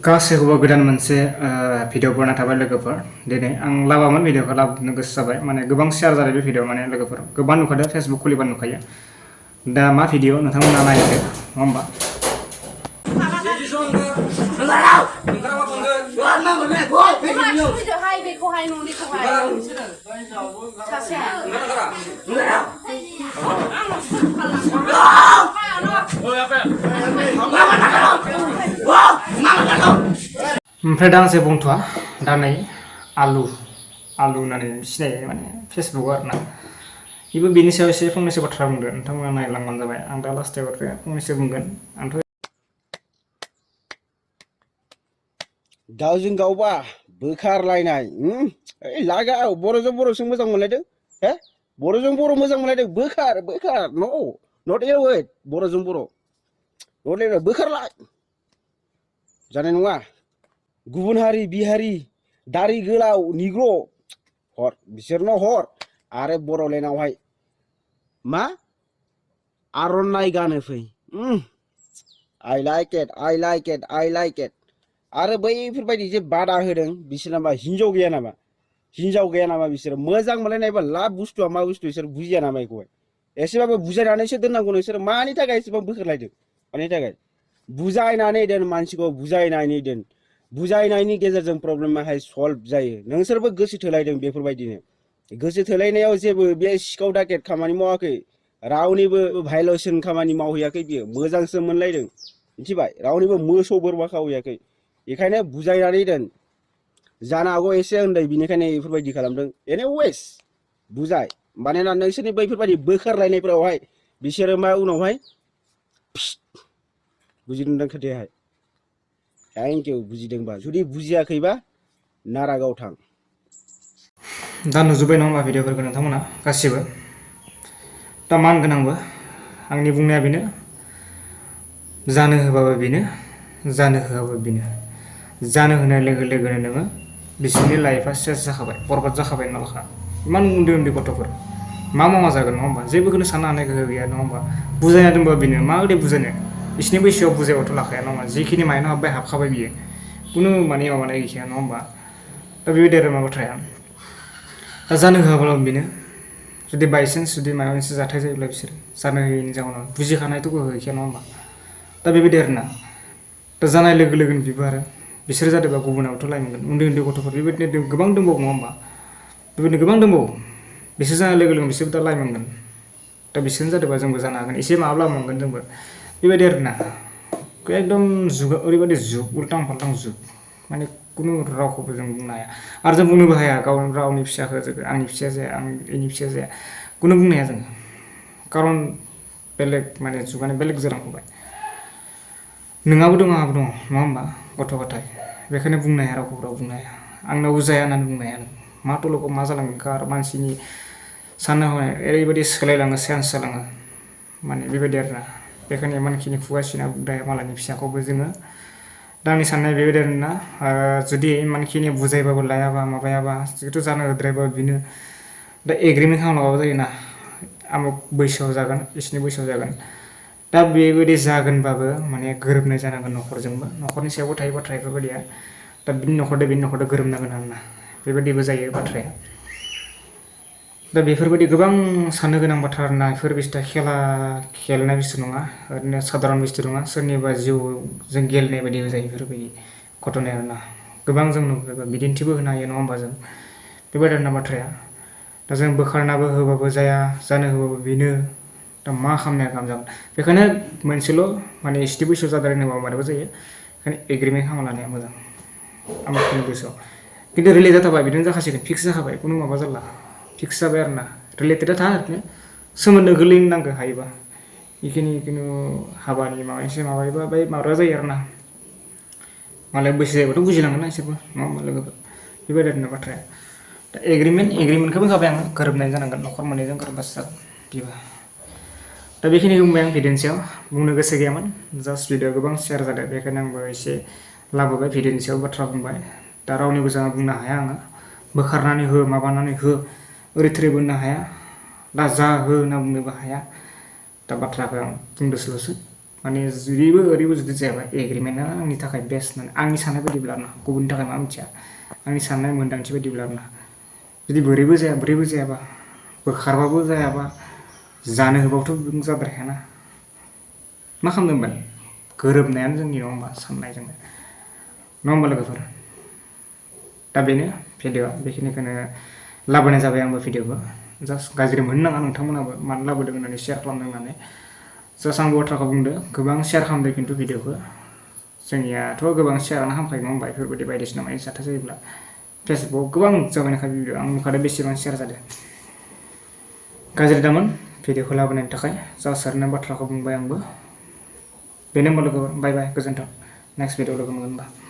गासैखौबो गोदान मोनसे भिडिअ बनायना थाबाय लोगोफोर दिनै आं लाबामोन भिडिअखौ लाबोनो गोसो जाबाय माने गोबां शेयार जादों बे भिडिअ माने लोगोफोर गोबां नुखादों फेसबुक खुलिबा नुखायो दा मा भिडिअ नोंथांमोना नायदो नङा होमबा ओमफ्राय दा आं जे बुंथ'आ दा नै आलु होननानै सिनायो माने फेसबुक आरोना बेबो बेनि सायाव एसे फंनैसो बाथ्रा बुंदो नोंथांमोना नायलांबानो जाबाय आं दा लास्टाव फंनैसो बुंगोन आंथ' गावजों गावबा बोखारलायनाय लागा बर'जों बर'जों मोजां मोनलायदों हे बर'जों बर' मोजां मोनलायदों बोखार नो नट एवेट बर'जों बर' नट एवेट बोखारलाय जानाय नङा गुबुन हारि बिहारि दारि गोलाव निग्र हर बिसोरनो हर आरो बर'लेण्डआवहाय मा आर'नाइ गानो फै I like it आरो बैफोरबायदि जे बादा होदों बिसोर नामा हिनजाव गैया नामा बिसोर मोजां मोनलायनायबा लाब बुस्थुआ मा बुस्थु बिसोर बुजिया नामा बेखौहाय एसेबाबो बुजायनानैसो दोननांगौ नोंसोर मानि थाखाय एसेबां बोखारलायदों मानि थाखाय बुजायनानै दोन मानसिखौ बुजायनायनि गेजेरजों प्रब्लेमाहाय सल्भ जायो नोंसोरबो गोसो थोलायदों बेफोरबायदिनो गोसो थोलायनायाव जेबो बे सिखाव दाकेट खामानि मावाखै रावनिबो भायलेसन खामानि मावहैयाखै बियो मोजांसो मोनलायदों मिथिबाय रावनिबो मोसौ बोरमा खावहैयाखै बेखायनो बुजायनानै दोन जानो हागौ एसे उन्दै बिनिखायनो बेफोरबायदि खालामदों एनिवेस बुजाय मानोना नोंसोरनि बैफोरबायदि बोखारलायनायफोरावहाय बिसोरो मा उनावहाय बुजिदोंदां खोथायाहाय थेंक इउ बुजिदोंबा जुदि बुजियाखैबा नारागाव थां दा नुजोब्बाय नङा होमबा भिडिअफोरखौ नोंथांमोना गासिबो दा मा होनगोन आंबो आंनि बुंनाया बेनो जानो होबाबो बेनो जानो होआबो बेनो जानो होनाय लोगो लोगोनो नोङो बिसोरनि लाइफआ सेस जाखाबाय बरबाद जाखाबाय नालाखा इमान उन्दै गथ'फोर मा मावा जागोन नङा होमबा जेबोखौनो साननो हानाय गोहो गैया नङा होमबा बुजायना दोनबा बेनो माबोरै बुजायनो बिसोरनि बैसोआव बुजायबाथ' लाखाया नङा होमबा जिखिनि माइनाव हाबखाबाय बियो खुनु माने माबानाय गैखाया नङा होमबा दा बेबायदि आरो मा बाथ्राया दा जानो होआब्ला बेनो जुदि बायसान्स जुदि माबा मोनसे जाथाय जायोब्ला बिसोर जानो होयैनि जाहोनाव बुजिखानायथ' गोहो गैखाया नङा होमबा दा बेबायदि आरोना दा जानाय लोगो लोगोनो बिबो आरो बिसोर जादोंबा गुबुनावथ' लाय मोनगोन उन्दै गथ'फोर बेबायदिनो गोबां दंबावो नङा होमबा बेबायदिनो गोबां दंबावो बिसोर जानाय लोगो लोगोनो बिसोरबो दा लाय मोनगोन दा बिसोरनो जादोंबा जोंबो जानो हागोन एसे माब्ला मोनगोन जोंबो बेबायदि आरोना एकदम जुगा ओरैबायदि जुग उल्टां फाल्टां जुग माने खुनु रावखौबो जों बुंनो हाया आरो जों बुंनोबो हाया रावनि फिसाखौ आंनि फिसाया जाया आं इनि फिसाया जाया खुनु बुंनो हाया जोङो खारन बेलेग माने जुगानो बेलेग जालांबाय नोंहाबो दं आंहाबो दं नङा होमबा गथ' गथाय बेखायनो बुंनो हाया रावखौबो राव बुंनो हाया आंनावबो जाया होननानै बुंनो हाया मा तल'खौ मा जालांगोन आरो मानसिनि साननो हनाय ओरैबायदि सोलायलाङो चेन्ज जालाङो माने बेबायदि आरोना बेखायनो इमानखिनि खुगा सिना बुंनो मालायनि फिसाखौबो जोङो दा आंनि साननाया बेबायदि आरोना जुदि इमानखिनि बुजायबाबो लायाबा माबायाबा जिहेथु जानो होद्रायबा बेनो दा एग्रिमेन्ट खालामाबाबो जायोना आमुक बैसोआव जागोन बिसिनि बैसोआव जागोन दा बेबायदि जागोनबाबो माने गोरोबनाय जानांगोन न'खरजोंबो न'खरनि सायावबो थायो बाथ्राया बेफोरबायदिया दा बिनि न'खरदो गोरोबनांगोन आरोना बेबायदिबो जायो बाथ्राया दा बेफोरबायदि गोबां साननो गोनां बाथ्रा आरोना बेफोर बुस्थुआ खेलनाय बुस्थु नङा ओरैनो साधारन बुस्थु नङा सोरनिबा जिउजों गेलेनाय बायदिबो जायो बेफोरबायदि घटनाया आरोना गोबां जों नुबोबाय बिदिन्थिबो होनो हायो नङा होमबा जों बेबायदि आरोना बाथ्राया दा जों बोखारनाबो होबाबो जाया जानो होबाबो बेनो दा मा खालामनाया गाहाम जागोन बेखायनो मोनसेल' माने एसटि बैसोआव जाद्रायनोबा मारैबा जायो बेखायनो एग्रिमेन्ट खालामना लानाया मोजां आंनि गोसोआव खिन्थु रिलेट जाथारबाय बिदिनो जाखासिगोन फिक्स जाखाबाय खुनु माबा जाला फिक्स जाबाय आरोना रिलेटेडआ था ओरैनो सोमोन्दो गोलैनो नांगौ हायोबा बेखिनि हाबानि माबा एसे माबायोबा बै माबाया जायो आरोना मालाय बैसो जायोबाथ' बुजिलांगोन ना इसोरबो नङा होमबा लोगोफोर बेबायदि आरोना बाथ्राया दा एग्रिमेन्टखौबो होबाय आङो गोरोबनाय जानांगोन न'खर मोननैजों गोरोबबासो जागोन बिबो दा बेखिनिखौ बुंबाय आं भिडिअनि सायाव बुंनो गोसो गैयामोन जास्ट भिडिअ गोबां शेयार जादों बेखायनो आंबो एसे लाबोबाय भिडिअनि सायाव बाथ्रा बुंबाय दा रावनिबो जा बुंनो हाया आङो बोखारनानै हो माबानानै हो ओरै थोरै बुंनो हाया दा जा हो होनना बुंनोबो हाया दा बाथ्राखौ आं बुंदोंसोल'सो माने ओरैबो जुदि जायाबा एग्रिमेन्टआ आंनि थाखाय बेस्ट होननानै आंनि साननाय बायदिब्ला आरोना गुबुननि थाखाय मा मिथिया आंनि साननाय मोन्दांथि बायदिब्ला आरोना जुदि बोरैबो जायाबा बोखारबाबो जायाबा जानो होबाबोथ' जाद्रायखायाना मा खालामदोंमोन गोरोबनायानो जोंनि नङा होमबा साननायजोंनो नङा होमबा लोगोफोर दा बेनो भिडिअ'आ बेखिनिखौनो लाबोनाय जाबाय आंबो भिडिअ'खौ जास्ट गाज्रि मोननाङा नोंथांमोनाबो मानो लाबोदों होननानै शेयार खालामदों होननानै जास्ट आंबो बाथ्राखौ बुंदों गोबां शेयार खालामदों खिन्थु भिडिअ'खौ जोंनियाथ' गोबां शेयारानो हामखायो नङा होमबा बेफोरबायदि बायदिसिना माने जाथाय जायोब्ला फेसबुकआव गोबां जाबायनाखा भिडिअ आं नुखादों बेसेबां शेयार जादों गाज्रि दामोन भिडिअ'खौ लाबोनायनि थाखाय जास्ट ओरैनो बाथ्राखौ बुंबाय आंबो बेनो होमबा लोगोफोर बाय बाय गोजोन्थों नेक्स्ट भिडिअ लोगो मोनगोन होनबा